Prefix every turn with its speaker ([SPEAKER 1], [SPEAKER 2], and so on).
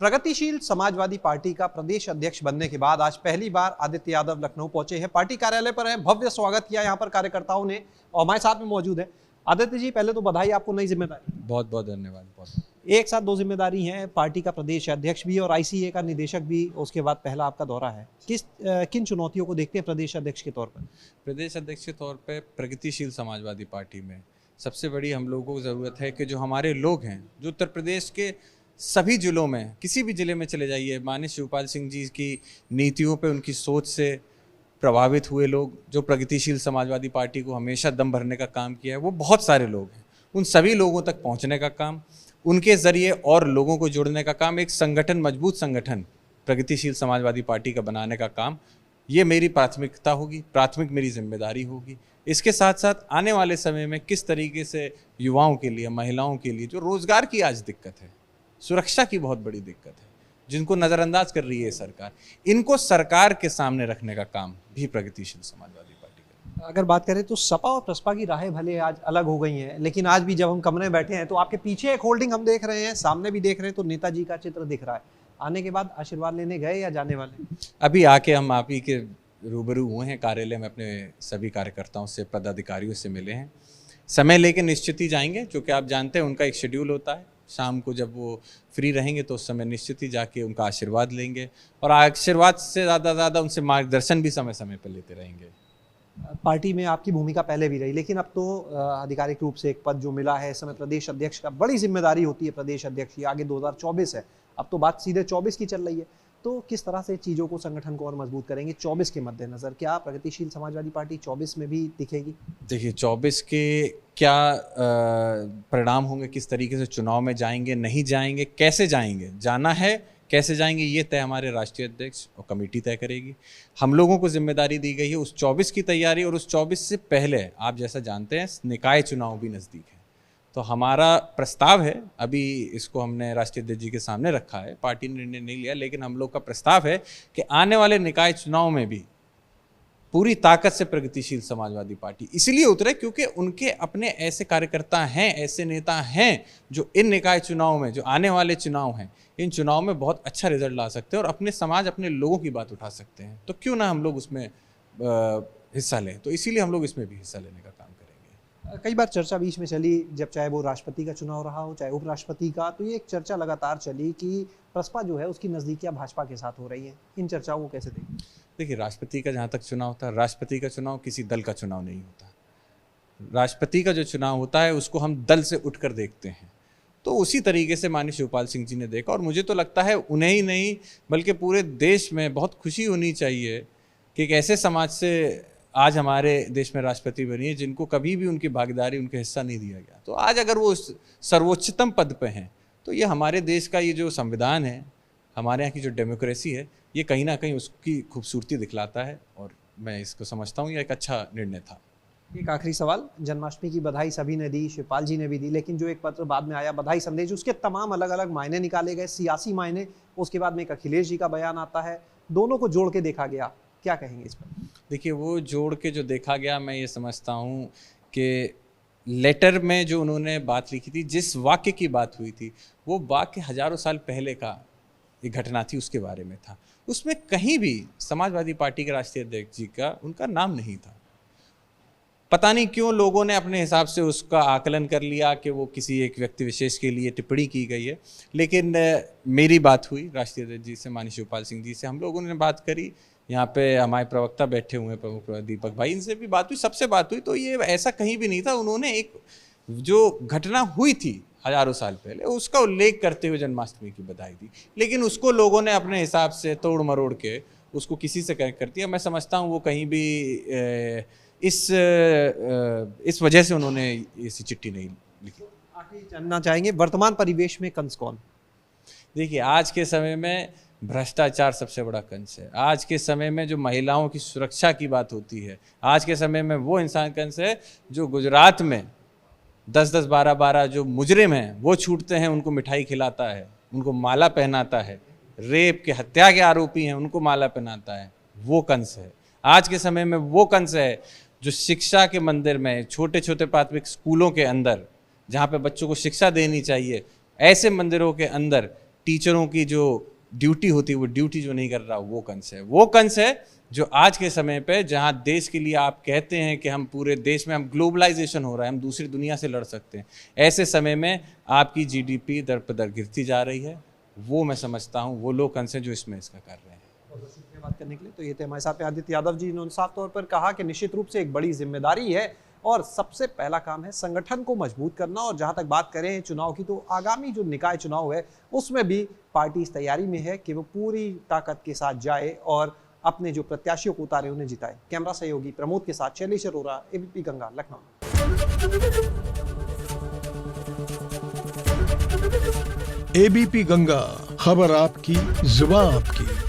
[SPEAKER 1] प्रगतिशील समाजवादी पार्टी का प्रदेश अध्यक्ष बनने के बाद आज पहली बार आदित्य यादव लखनऊ पहुंचे हैं। पार्टी कार्यालय पर है, भव्य स्वागत किया यहां पर कार्यकर्ताओं ने और हमारे साथ में मौजूद है आदित्य जी। पहले तो बधाई आपको नई जिम्मेदारी।
[SPEAKER 2] बहुत बहुत धन्यवाद।
[SPEAKER 1] एक साथ दो जिम्मेदारी हैं, पार्टी का प्रदेश अध्यक्ष भी और आईसीए का निदेशक भी। उसके बाद पहला आपका दौरा है। किन चुनौतियों को देखते हैं प्रदेश अध्यक्ष के तौर पर?
[SPEAKER 2] प्रदेश अध्यक्ष के तौर पर प्रगतिशील समाजवादी पार्टी में सबसे बड़ी हम लोगों को ज़रूरत है कि जो हमारे लोग हैं, जो उत्तर प्रदेश के सभी जिलों में, किसी भी ज़िले में चले जाइए, माननीय शिवपाल सिंह जी की नीतियों पे, उनकी सोच से प्रभावित हुए लोग, जो प्रगतिशील समाजवादी पार्टी को हमेशा दम भरने का काम किया है, वो बहुत सारे लोग हैं। उन सभी लोगों तक पहुंचने का काम, उनके ज़रिए और लोगों को जोड़ने का काम, एक संगठन, मजबूत संगठन प्रगतिशील समाजवादी पार्टी का बनाने का काम, ये मेरी प्राथमिकता होगी, प्राथमिक मेरी जिम्मेदारी होगी। इसके साथ साथ आने वाले समय में किस तरीके से युवाओं के लिए, महिलाओं के लिए, जो रोज़गार की आज दिक्कत है, सुरक्षा की बहुत बड़ी दिक्कत है, जिनको नज़रअंदाज कर रही है सरकार, इनको सरकार के सामने रखने का काम भी प्रगतिशील समाजवादी पार्टी का।
[SPEAKER 1] अगर बात करें तो सपा और प्रसपा की राहें भले आज अलग हो गई हैं, लेकिन आज भी जब हम कमरे में बैठे हैं तो आपके पीछे एक होल्डिंग हम देख रहे हैं, सामने भी देख रहे हैं, तो नेताजी का चित्र दिख रहा है। आने के बाद आशीर्वाद लेने गए या जाने वाले?
[SPEAKER 2] अभी आके हम आप ही के रूबरू हुए हैं, कार्यालय में अपने सभी कार्यकर्ताओं से, पदाधिकारियों से मिले हैं। समय लेके निश्चित ही जाएंगे, क्योंकि आप जानते हैं उनका एक शेड्यूल होता है। शाम को जब वो फ्री रहेंगे तो उस समय निश्चित ही जाके उनका आशीर्वाद लेंगे, और आशीर्वाद से ज़्यादा उनसे मार्गदर्शन भी समय समय पर लेते रहेंगे।
[SPEAKER 1] पार्टी में आपकी भूमिका पहले भी रही, लेकिन अब तो आधिकारिक रूप से एक पद जो मिला है इस समय प्रदेश अध्यक्ष का, बड़ी जिम्मेदारी होती है प्रदेश अध्यक्ष की। आगे 2024 है, अब तो बात सीधे 24 की चल रही है, तो किस तरह से चीज़ों को, संगठन को और मजबूत करेंगे 24 के मद्देनज़र? क्या प्रगतिशील समाजवादी पार्टी 24 में भी दिखेगी?
[SPEAKER 2] देखिए, 24 के क्या परिणाम होंगे, किस तरीके से चुनाव में जाएंगे, नहीं जाएंगे, कैसे जाएंगे, जाना है कैसे जाएंगे, ये तय हमारे राष्ट्रीय अध्यक्ष और कमेटी तय करेगी। हम लोगों को जिम्मेदारी दी गई है उस 24 की तैयारी, और उस 24 से पहले आप जैसा जानते हैं निकाय चुनाव भी नज़दीक है। तो हमारा प्रस्ताव है, अभी इसको हमने राष्ट्रीय अध्यक्ष जी के सामने रखा है, पार्टी ने निर्णय नहीं लिया, लेकिन हम लोग का प्रस्ताव है कि आने वाले निकाय चुनाव में भी पूरी ताकत से प्रगतिशील समाजवादी पार्टी इसलिए उतरे क्योंकि उनके अपने ऐसे कार्यकर्ता हैं, ऐसे नेता हैं जो इन निकाय चुनाव में, जो आने वाले चुनाव हैं, इन चुनाव में बहुत अच्छा रिजल्ट ला सकते हैं और अपने समाज, अपने लोगों की बात उठा सकते हैं। तो क्यों ना हम लोग उसमें हिस्सा लें। तो इसीलिए हम लोग इसमें भी हिस्सा लेने का काम करेंगे।
[SPEAKER 1] कई बार चर्चा बीच में चली, जब चाहे वो राष्ट्रपति का चुनाव रहा हो, चाहे उपराष्ट्रपति का, तो ये एक चर्चा लगातार चली कि प्रसपा जो है उसकी नज़दीकियां भाजपा के साथ हो रही हैं। इन चर्चाओं को कैसे देखें?
[SPEAKER 2] देखिए, राष्ट्रपति का जहाँ तक चुनाव होता है, राष्ट्रपति का चुनाव किसी दल का चुनाव नहीं होता। राष्ट्रपति का जो चुनाव होता है उसको हम दल से उठकर देखते हैं। तो उसी तरीके से माननीय शिवपाल सिंह जी ने देखा, और मुझे तो लगता है उन्हें ही नहीं बल्कि पूरे देश में बहुत खुशी होनी चाहिए कि एक ऐसे समाज से आज हमारे देश में राष्ट्रपति बनी है जिनको कभी भी उनकी भागीदारी, उनका हिस्सा नहीं दिया गया। तो आज अगर वो सर्वोच्चतम पद पे हैं, तो ये हमारे देश का ये जो संविधान है, हमारे यहाँ की जो डेमोक्रेसी है, ये कहीं ना कहीं उसकी खूबसूरती दिखलाता है, और मैं इसको समझता हूँ ये एक अच्छा निर्णय था।
[SPEAKER 1] एक आखिरी सवाल, जन्माष्टमी की बधाई सभी ने दी, शिवपाल जी ने भी दी, लेकिन जो एक पत्र बाद में आया, बधाई संदेश, उसके तमाम अलग अलग मायने निकाले गए, सियासी मायने। उसके बाद में एक अखिलेश जी का बयान आता है, दोनों को जोड़ के देखा गया, क्या कहेंगे इस पर?
[SPEAKER 2] देखिए, वो जोड़ के जो देखा गया, मैं ये समझता हूँ कि लेटर में जो उन्होंने बात लिखी थी, जिस वाक्य की बात हुई थी, वो वाक्य हजारों साल पहले का एक घटना थी, उसके बारे में था। उसमें कहीं भी समाजवादी पार्टी के राष्ट्रीय अध्यक्ष जी का, उनका नाम नहीं था। पता नहीं क्यों लोगों ने अपने हिसाब से उसका आकलन कर लिया कि वो किसी एक व्यक्ति विशेष के लिए टिप्पणी की गई है। लेकिन मेरी बात हुई राष्ट्रीय अध्यक्ष जी से, माननीय शिवपाल सिंह जी से, हम लोगों ने बात करी, यहाँ पे हमारे प्रवक्ता बैठे हुए हैं, प्रमुख दीपक भाई, इनसे भी बात हुई, सबसे बात हुई। तो ये ऐसा कहीं भी नहीं था। उन्होंने एक जो घटना हुई थी हजारों साल पहले, उसका उल्लेख करते हुए जन्माष्टमी की बधाई दी, लेकिन उसको लोगों ने अपने हिसाब से तोड़ मरोड़ के उसको किसी से कनेक्ट कर दिया। मैं समझता हूँ वो कहीं भी इस वजह से उन्होंने ऐसी चिट्ठी नहीं लिखी।
[SPEAKER 1] आखिर जानना चाहेंगे, वर्तमान परिवेश में कंस कौन?
[SPEAKER 2] देखिए, आज के समय में भ्रष्टाचार सबसे बड़ा कंस है। आज के समय में जो महिलाओं की सुरक्षा की बात होती है, आज के समय में वो इंसान कंस है जो गुजरात में 10-10, 12-12 जो मुजरिम हैं वो छूटते हैं, उनको मिठाई खिलाता है, उनको माला पहनाता है, रेप के, हत्या के आरोपी हैं उनको माला पहनाता है, वो कंस है। आज के समय में वो कंस है जो शिक्षा के मंदिर में, छोटे छोटे प्राथमिक स्कूलों के अंदर, जहाँ पे बच्चों को शिक्षा देनी चाहिए, ऐसे मंदिरों के अंदर टीचरों की जो ड्यूटी होती है वो ड्यूटी जो नहीं कर रहा वो कंस है। वो कंस है जो आज के समय पे जहां देश के लिए आप कहते हैं कि हम पूरे देश में हम ग्लोबलाइजेशन हो रहा है, हम दूसरी दुनिया से लड़ सकते हैं, ऐसे समय में आपकी जीडीपी दर पर दर गिरती जा रही है। वो मैं समझता हूँ वो लोग कंस हैं जो इसमें इसका कर रहे हैं।
[SPEAKER 1] बात करने के लिए तो ये थे हमारे साथ आदित्य यादव जी। इन्होंने साफ तौर पर कहा कि निश्चित रूप से एक बड़ी जिम्मेदारी है और सबसे पहला काम है संगठन को मजबूत करना। और जहां तक बात करें चुनाव की, तो आगामी जो निकाय चुनाव है उसमें भी पार्टी इस तैयारी में है कि वो पूरी ताकत के साथ जाए और अपने जो प्रत्याशियों को उतारे उन्हें जिताए। कैमरा सहयोगी प्रमोद के साथ शैलेश अरोरा, एबीपी गंगा, लखनऊ।
[SPEAKER 3] एबीपी गंगा, खबर आपकी, जुबान आपकी।